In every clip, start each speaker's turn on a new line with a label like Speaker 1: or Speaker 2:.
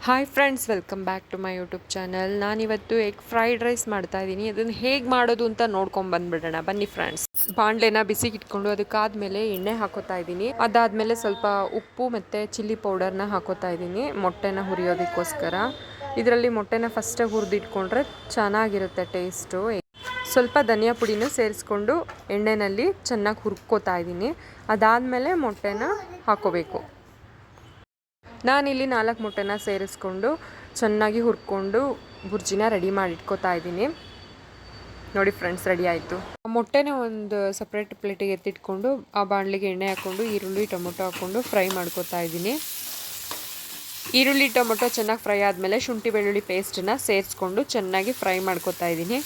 Speaker 1: Hi friends, welcome back to my YouTube channel. ನಾನಿವತ್ತು egg fried rice ಮಾಡ್ತಾಯಿದ್ದೀನಿ. ಅದನ್ನು ಹೇಗೆ ಮಾಡೋದು ಅಂತ ನೋಡ್ಕೊಂಡು ಬಂದುಬಿಡೋಣ ಬನ್ನಿ ಫ್ರೆಂಡ್ಸ್. ಬಾಣಲೆನ ಬಿಸಿಗೆ ಇಟ್ಕೊಂಡು ಅದಕ್ಕಾದಮೇಲೆ ಎಣ್ಣೆ ಹಾಕೋತಾ ಇದ್ದೀನಿ. ಅದಾದಮೇಲೆ ಸ್ವಲ್ಪ ಉಪ್ಪು ಮತ್ತು ಚಿಲ್ಲಿ ಪೌಡರ್ನ ಹಾಕೋತಾ ಇದ್ದೀನಿ ಮೊಟ್ಟೆನ ಹುರಿಯೋದಕ್ಕೋಸ್ಕರ. ಇದರಲ್ಲಿ ಮೊಟ್ಟೆನ ಫಸ್ಟಾಗಿ ಹುರಿದಿಟ್ಕೊಂಡ್ರೆ ಚೆನ್ನಾಗಿರುತ್ತೆ ಟೇಸ್ಟು. ಸ್ವಲ್ಪ ಧನಿಯಾ ಪುಡಿನೂ ಸೇರಿಸ್ಕೊಂಡು ಎಣ್ಣೆಯಲ್ಲಿ ಚೆನ್ನಾಗಿ ಹುರ್ಕೋತಾ ಇದ್ದೀನಿ. ಅದಾದಮೇಲೆ ಮೊಟ್ಟೆನ ಹಾಕೋಬೇಕು. ನಾನಿಲ್ಲಿ 4 ಮೊಟ್ಟೆನ ಸೇರಿಸ್ಕೊಂಡು ಚೆನ್ನಾಗಿ ಹುರ್ಕೊಂಡು ಬುರ್ಜಿನ ರೆಡಿ ಮಾಡಿಟ್ಕೋತಾ ಇದ್ದೀನಿ. ನೋಡಿ ಫ್ರೆಂಡ್ಸ್, ರೆಡಿ ಆಯಿತು. ಮೊಟ್ಟೆನ ಒಂದು ಸಪ್ರೇಟ್ ಪ್ಲೇಟಿಗೆ ಎತ್ತಿಟ್ಕೊಂಡು ಆ ಬಾಣಲಿಗೆ ಎಣ್ಣೆ ಹಾಕ್ಕೊಂಡು ಈರುಳ್ಳಿ ಟೊಮೊಟೊ ಹಾಕ್ಕೊಂಡು ಫ್ರೈ ಮಾಡ್ಕೋತಾ ಇದ್ದೀನಿ. ಈರುಳ್ಳಿ ಟೊಮೊಟೊ ಚೆನ್ನಾಗಿ ಫ್ರೈ ಆದಮೇಲೆ ಶುಂಠಿ ಬೆಳ್ಳುಳ್ಳಿ ಪೇಸ್ಟನ್ನ ಸೇರಿಸ್ಕೊಂಡು ಚೆನ್ನಾಗಿ ಫ್ರೈ ಮಾಡ್ಕೋತಾ ಇದ್ದೀನಿ.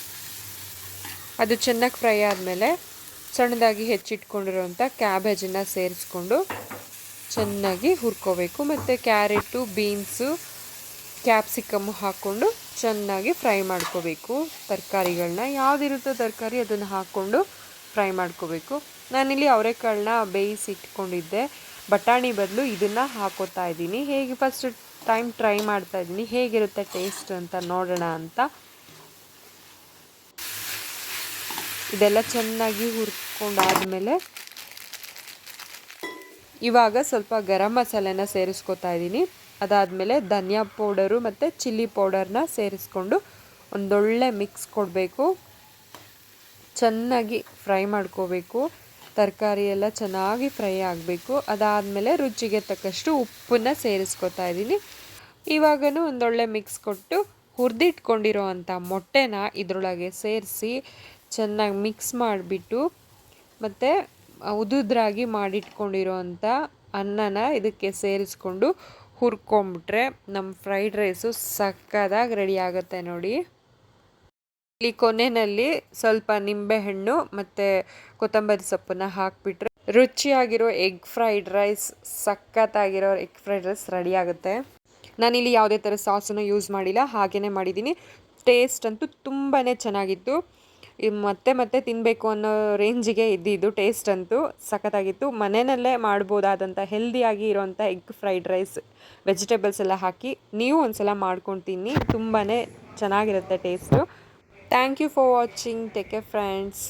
Speaker 1: ಅದು ಚೆನ್ನಾಗಿ ಫ್ರೈ ಆದಮೇಲೆ ಸಣ್ಣದಾಗಿ ಹೆಚ್ಚಿಟ್ಕೊಂಡಿರೋಂಥ ಕ್ಯಾಬೇಜನ್ನು ಸೇರಿಸ್ಕೊಂಡು ಚೆನ್ನಾಗಿ ಹುರ್ಕೋಬೇಕು. ಮತ್ತು ಕ್ಯಾರೆಟು, ಬೀನ್ಸು, ಕ್ಯಾಪ್ಸಿಕಮ್ಮು ಹಾಕ್ಕೊಂಡು ಚೆನ್ನಾಗಿ ಫ್ರೈ ಮಾಡ್ಕೋಬೇಕು. ತರಕಾರಿಗಳನ್ನ ಯಾವುದಿರುತ್ತೋ ತರಕಾರಿ ಅದನ್ನು ಹಾಕ್ಕೊಂಡು ಫ್ರೈ ಮಾಡ್ಕೋಬೇಕು. ನಾನಿಲ್ಲಿ ಅವರೆಕಾಳನ್ನ ಬೇಯಿಸಿ ಇಟ್ಕೊಂಡಿದ್ದೆ. ಬಟಾಣಿ ಬದಲು ಇದನ್ನು ಹಾಕೋತಾ ಇದ್ದೀನಿ. ಹೇಗೆ ಫಸ್ಟ್ ಟೈಮ್ ಟ್ರೈ ಮಾಡ್ತಾ ಇದ್ದೀನಿ, ಹೇಗಿರುತ್ತೆ ಟೇಸ್ಟ್ ಅಂತ ನೋಡೋಣ ಅಂತ. ಇದೆಲ್ಲ ಚೆನ್ನಾಗಿ ಹುರ್ಕೊಂಡಾದ್ಮೇಲೆ ಇವಾಗ ಸ್ವಲ್ಪ ಗರಂ ಮಸಾಲೆನ ಸೇರಿಸ್ಕೊತಾ ಇದ್ದೀನಿ. ಅದಾದಮೇಲೆ ಧನಿಯಾ ಪೌಡರು ಮತ್ತು ಚಿಲ್ಲಿ ಪೌಡರ್ನ ಸೇರಿಸ್ಕೊಂಡು ಒಂದೊಳ್ಳೆ ಮಿಕ್ಸ್ ಕೊಡಬೇಕು. ಚೆನ್ನಾಗಿ ಫ್ರೈ ಮಾಡ್ಕೋಬೇಕು. ತರಕಾರಿ ಎಲ್ಲ ಚೆನ್ನಾಗಿ ಫ್ರೈ ಆಗಬೇಕು. ಅದಾದಮೇಲೆ ರುಚಿಗೆ ತಕ್ಕಷ್ಟು ಉಪ್ಪನ್ನು ಸೇರಿಸ್ಕೊತಾ ಇದ್ದೀನಿ. ಇವಾಗನೂ ಒಂದೊಳ್ಳೆ ಮಿಕ್ಸ್ ಕೊಟ್ಟು ಹುರಿದಿಟ್ಕೊಂಡಿರೋ ಅಂಥ ಮೊಟ್ಟೆನ ಇದರೊಳಗೆ ಸೇರಿಸಿ ಚೆನ್ನಾಗಿ ಮಿಕ್ಸ್ ಮಾಡಿಬಿಟ್ಟು ಮತ್ತು ಉದುದ್ರಾಗಿ ಮಾಡಿಟ್ಕೊಂಡಿರೋ ಅಂಥ ಅನ್ನನ ಇದಕ್ಕೆ ಸೇರಿಸ್ಕೊಂಡು ಹುರ್ಕೊಂಬಿಟ್ರೆ ನಮ್ಮ ಫ್ರೈಡ್ ರೈಸು ಸಕ್ಕತ್ತಾಗಿ ರೆಡಿ ಆಗುತ್ತೆ ನೋಡಿ. ಇಲ್ಲಿ ಕೊನೆಯಲ್ಲಿ ಸ್ವಲ್ಪ ನಿಂಬೆಹಣ್ಣು ಮತ್ತು ಕೊತ್ತಂಬರಿ ಸೊಪ್ಪನ್ನು ಹಾಕಿಬಿಟ್ರೆ ರುಚಿಯಾಗಿರೋ ಎಗ್ ಫ್ರೈಡ್ ರೈಸ್, ಸಕ್ಕತ್ತಾಗಿರೋ ಎಗ್ ಫ್ರೈಡ್ ರೈಸ್ ರೆಡಿ ಆಗುತ್ತೆ. ನಾನಿಲ್ಲಿ ಯಾವುದೇ ಥರ ಸಾಸನ್ನು ಯೂಸ್ ಮಾಡಿಲ್ಲ, ಹಾಗೇ ಮಾಡಿದ್ದೀನಿ. ಟೇಸ್ಟ್ ಅಂತೂ ತುಂಬಾ ಚೆನ್ನಾಗಿತ್ತು. ಮತ್ತೆ ಮತ್ತೆ ತಿನ್ನಬೇಕು ಅನ್ನೋ ರೇಂಜಿಗೆ ಇದ್ದಿದ್ದು. ಟೇಸ್ಟ್ ಅಂತೂ ಸಖತ್ತಾಗಿತ್ತು. ಮನೆಯಲ್ಲೇ ಮಾಡ್ಬೋದಾದಂಥ ಹೆಲ್ದಿಯಾಗಿ ಇರೋವಂಥ ಎಗ್ ಫ್ರೈಡ್ ರೈಸ್, ವೆಜಿಟೇಬಲ್ಸ್ ಎಲ್ಲ ಹಾಕಿ ನೀವು ಒಂದ್ಸಲ ಮಾಡ್ಕೊಂಡು ತಿನ್ನಿ. ತುಂಬಾ ಚೆನ್ನಾಗಿರುತ್ತೆ taste. Thank you for watching. Take care friends.